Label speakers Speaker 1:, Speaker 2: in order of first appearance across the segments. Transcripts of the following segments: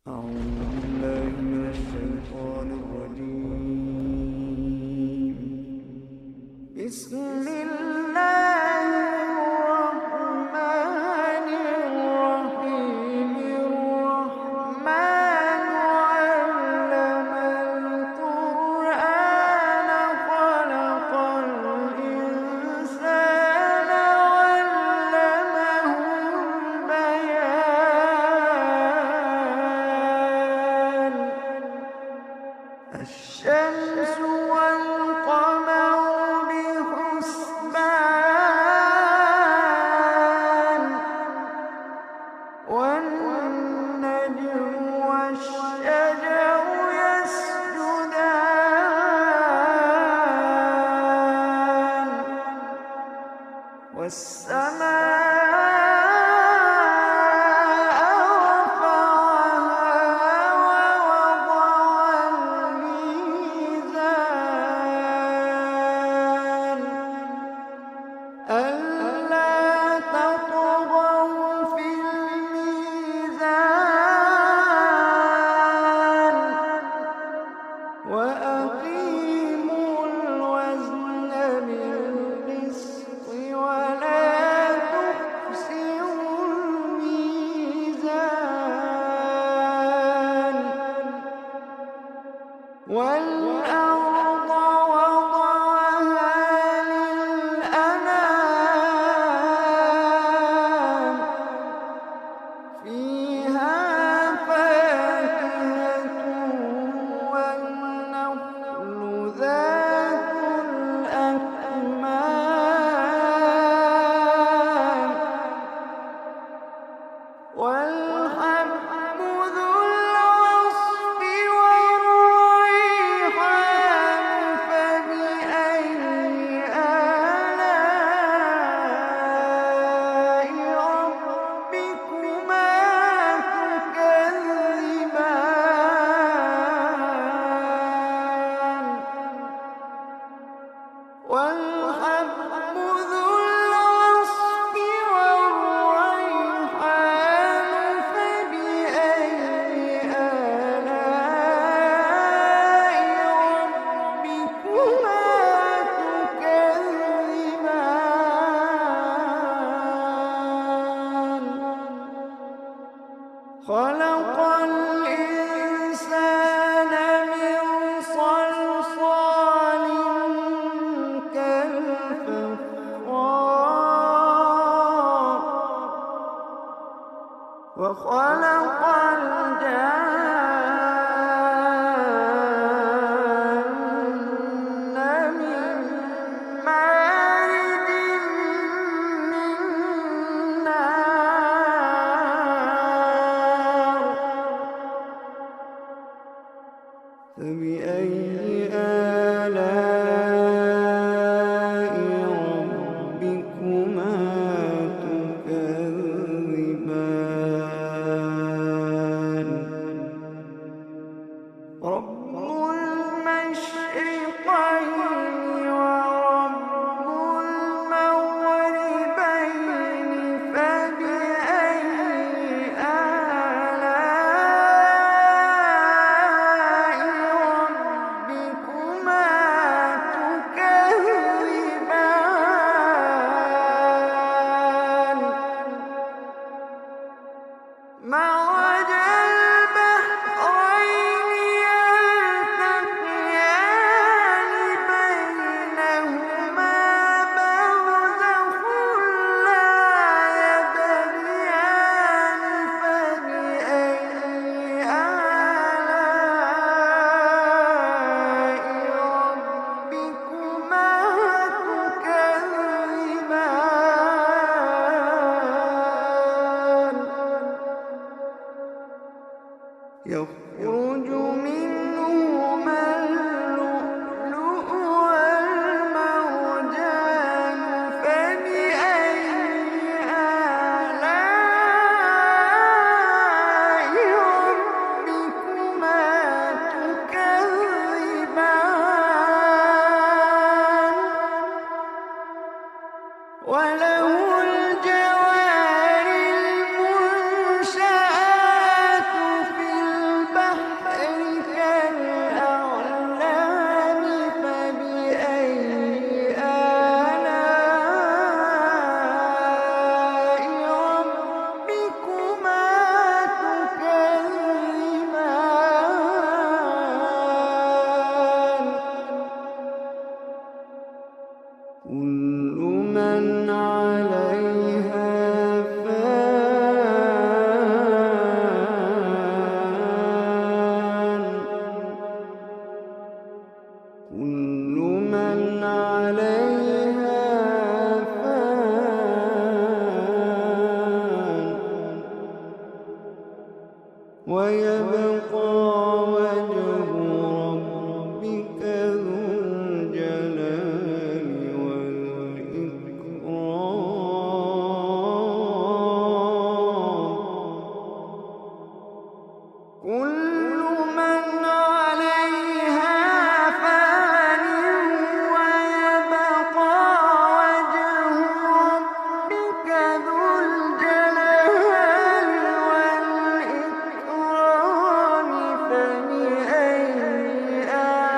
Speaker 1: أعوذ بالله من الشيطان الرجيم. بسم الله الرحمن الرحيم. الرحمن علم القرآن خلق الإنسان علمه البيان. الشمس والقمر بحسبان، والنجم والشجر يسجدان، والسماء رفعها ووضع الميزان ألا تطغوا في الميزان وأقيموا الوزن بالقسط ولا تخسروا الميزان. والأرض وضعها للأنام، فيها فاكهة والنخل ذات الأكمام، والحب ذو العصف والريحان. فبأي آلاء ربكما تكذبان. والحب ذو العصف والريحان. فبأي آلاء ربكما تكذبان. خلق الإنسان من صلصال كالفخار، وخلق الجان من مارج من نار. فبأي آلاء ربكما تكذبان. رب المشرقين ورب المغربين. فبأي آلاء ربكما تكذبان. مرج البحرين يلتقيان بينهما برزخ لا يبغيان. فبأي آلاء ربكما تكذبان. يخرج منهما اللؤلؤ والمرجان. فبأي آلاء ربكما تكذبان. وله الجوار المنشآت في ويبقى وجه ربك ذو الجلال والإكرام. كل من عليها فان ويبقى وجه ربك ذو الجلال والإكرام. فبأي آلاء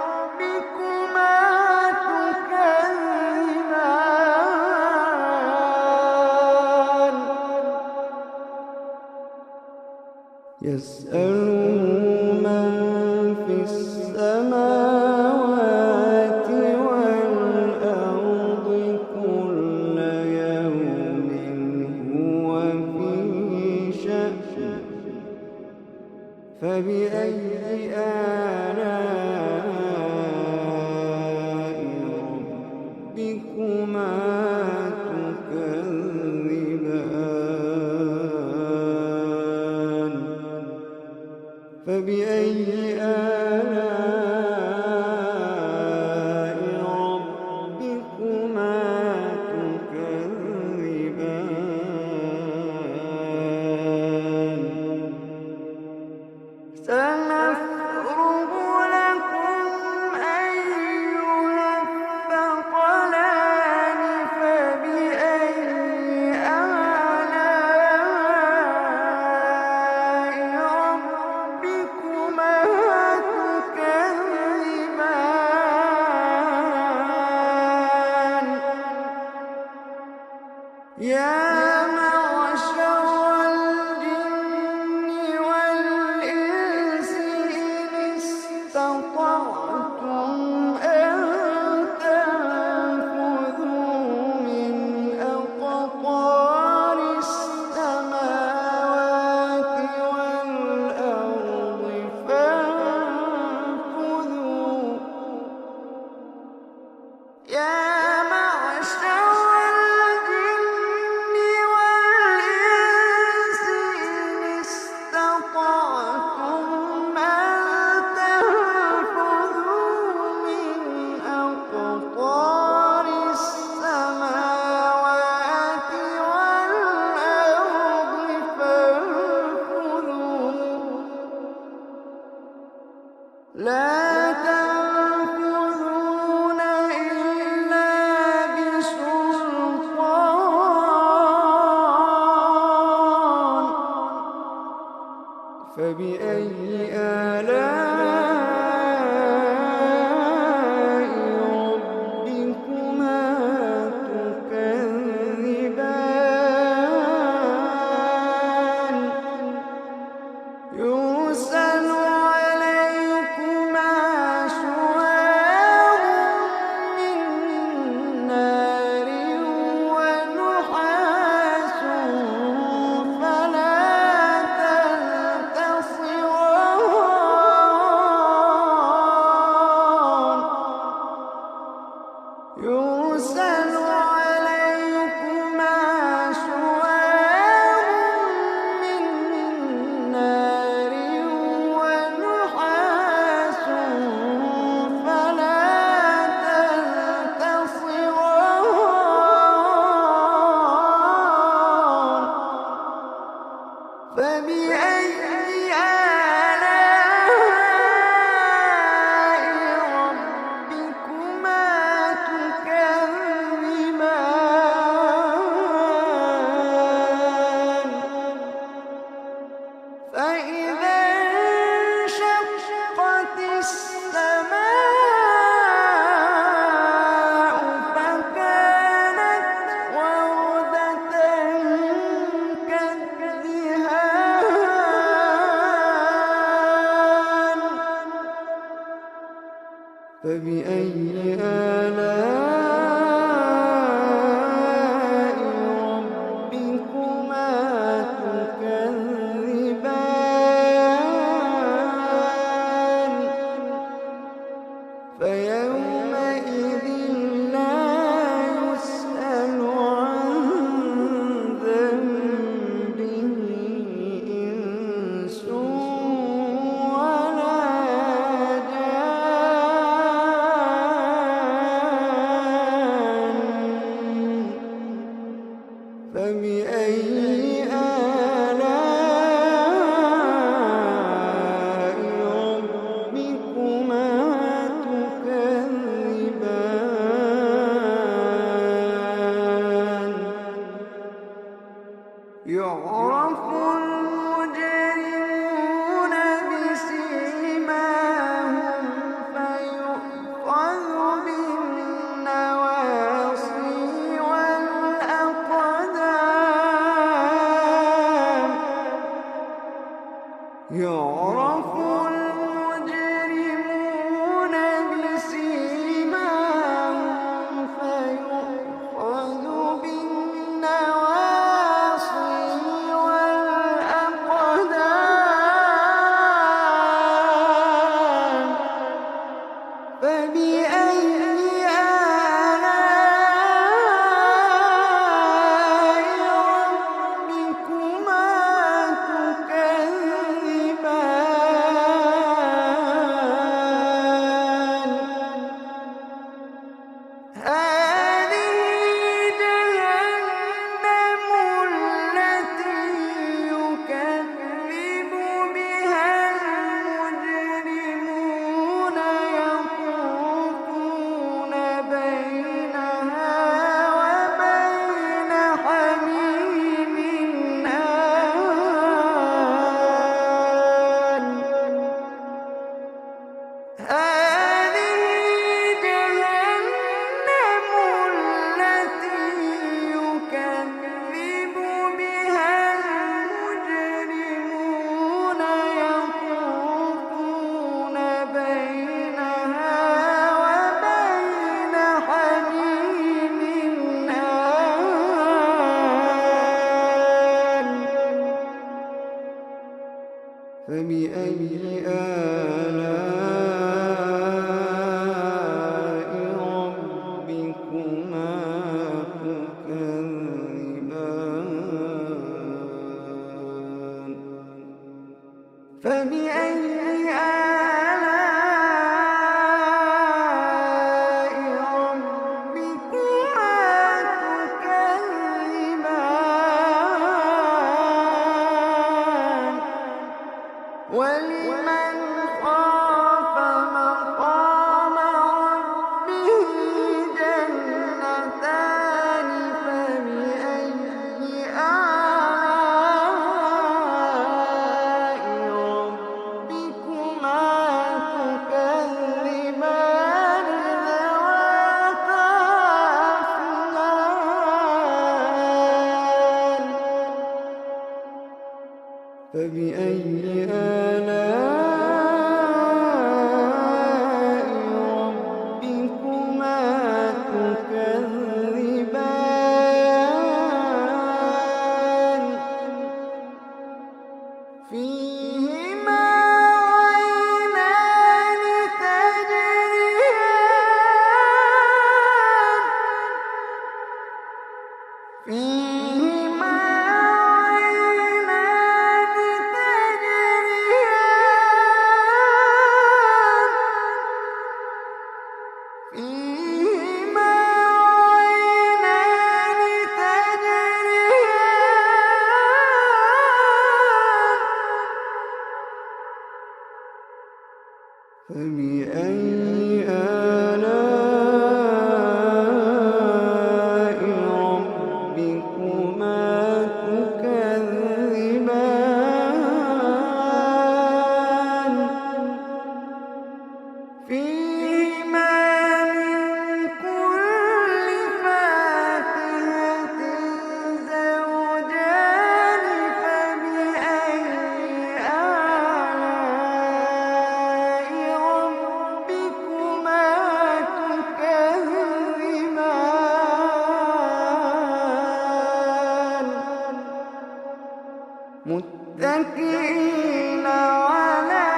Speaker 1: ربكما تكذبان. يسأله من في السماوات والأرض كل يوم هو في شأن. فبأي آلاء ربكما تكذبان. فبأي آلاء ربكما تكذبان. سنفرغ لكم أيها الثقلان. فبأي آلاء ربكما تكذبان. يا معشر الجن والإنس إن استطعتم أن تنفذوا من أقطار السماوات والأرض فانفذوا. يا معشر الجن والإنس إن استطعتم أن تنفذوا من أقطار السماوات والأرض فانفذوا. لا تنفذون إلا بسلطان. فبأي آلاء ربكما تكذبان. يرسل عليكما شواظ من نار ونحاس فلا تنتصران. يرسل عليكما شواظ من نار ونحاس فلا تنتصران. فبأي آلاء ربكما تكذبان. فإذا انشقت السماء فكانت وردة كالدهان. فبأي آلاء ربكما تكذبان. فيومئذ لا يسأل عن ذنبه يعرف المجرمون بسيماهم فيؤخذ بالنواصي والأقدام. يعرف المجرمون بسيماهم فيؤخذ بالنواصي والأقدام. فبأي آلاء ربكما تكذبان. هذه جهنم التي يكذب بها المجرمون يطوفون بينها وبين حميم آن. هذه جهنم التي يكذب بها المجرمون يطوفون بينها وبين حميم آن. فبأي آلاء ربكما تكذبان. فبأي آلاء ربكما تكذبان. ولمن خاف مقام ربه جنتان. فبأي آلاء ربكما تكذبان ذواتا أفنان. فبأي آلاء ربكما تكذبان. فيهما عينان تجريان. فيهما عينان تجريان. فيهما عينان تجريان. فبأي آلاء ربكما تكذبان. فيهما من كل فاكهة زوجان. فبأي آلاء ربكما تكذبان. متكئين على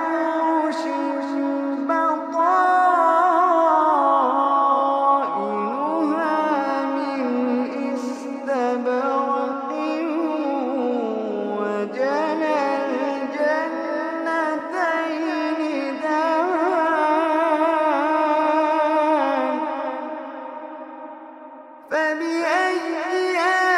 Speaker 1: فرش بطائنها من استبرق. وجنى الجنتين دان. فبأي آلاء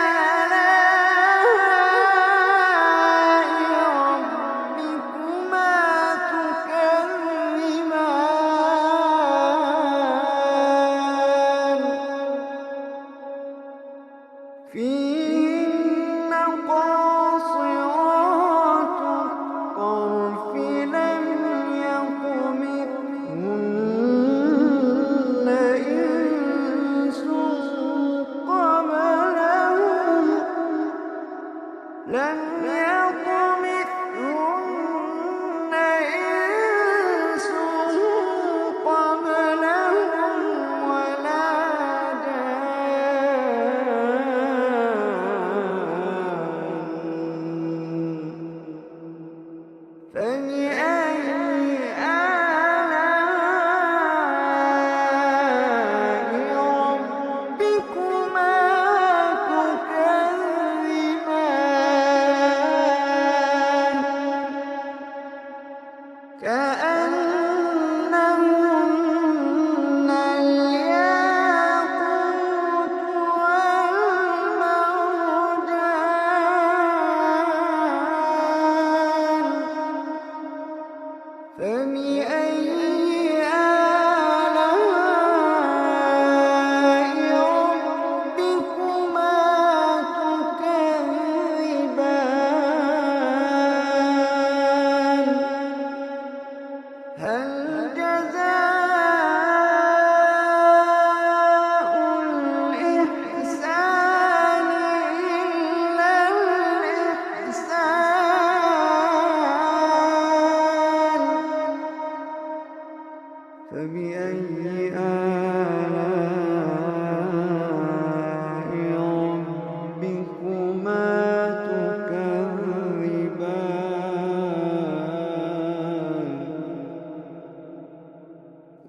Speaker 1: لم يطمثهن إنس قبلهم ولا جان فبأي آلاء ربكما تكذبان كأنهن الياقوت والمرجان فبأي آلاء ربكما تكذبان هل جزاء الإحسان إلا الإحسان فبأي آلاء ربكما تكذبان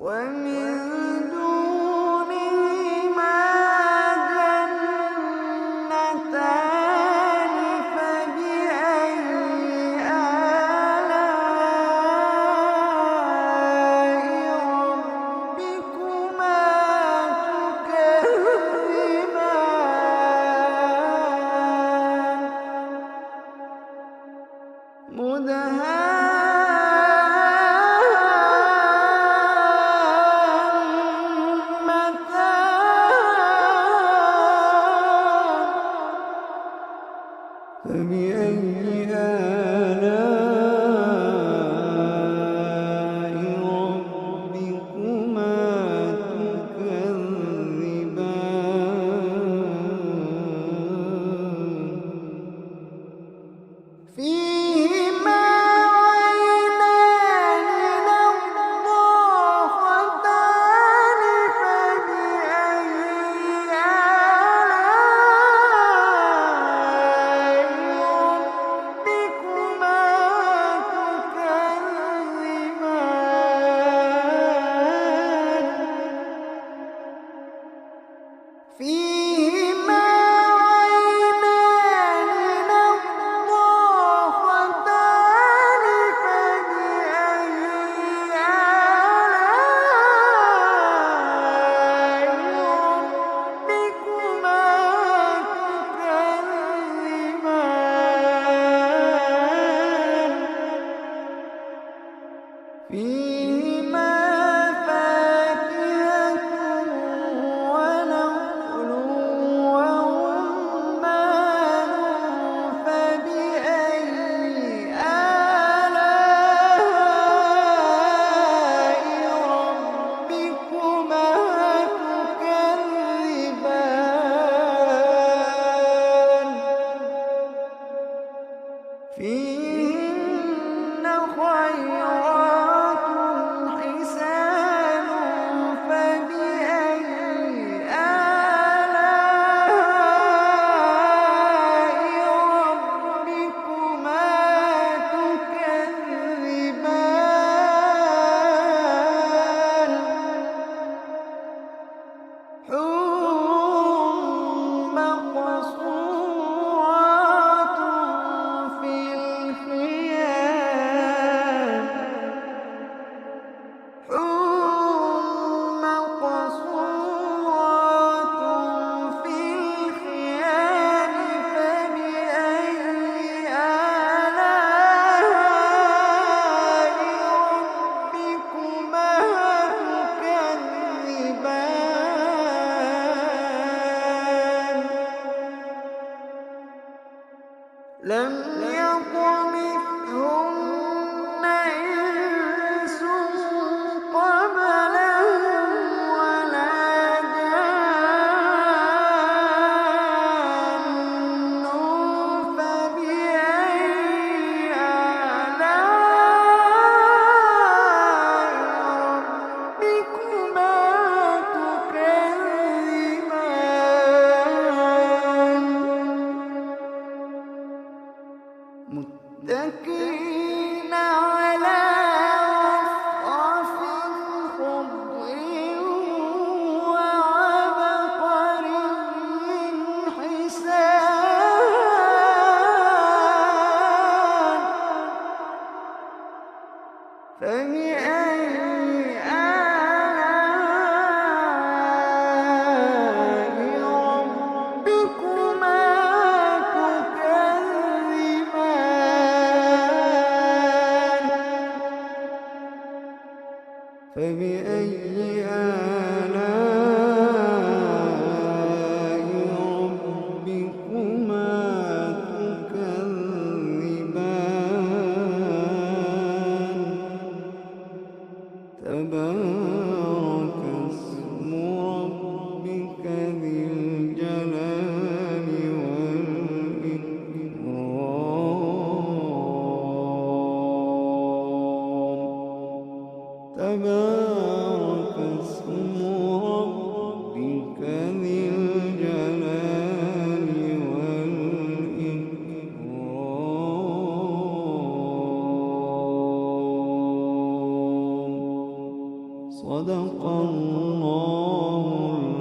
Speaker 1: ومن دونهما جنتان فبأي آلاء ربكما تكذبان فبأي آلاء ربكما تكذبان فيهما عينان نضاختان فبأي آلاء ربكما تكذبان فيهما عينان نضاختان فبأي آلاء ربكما تكذبان فيهما فاكهة ونخل ورمان فبأي آلاء ربكما تكذبان فيهن خيرات حسان فبأي آلاء ربكما تكذبان حور مقصورات في الخيام حور مقصورات في الخيام فبأي آلاء ربكما تكذبان لم يطمثهن إنس قبلهم ولا جان فبأي متكئين على رفرف خضر وعبقري حسان فبأي آلاء ربكما تكذبان فبأي آلاء ربكما تكذبان تبارك اسم ربك ذي الجلال والإكرام تبارك اسم ربك ذي الجلال والإكرام صدق الله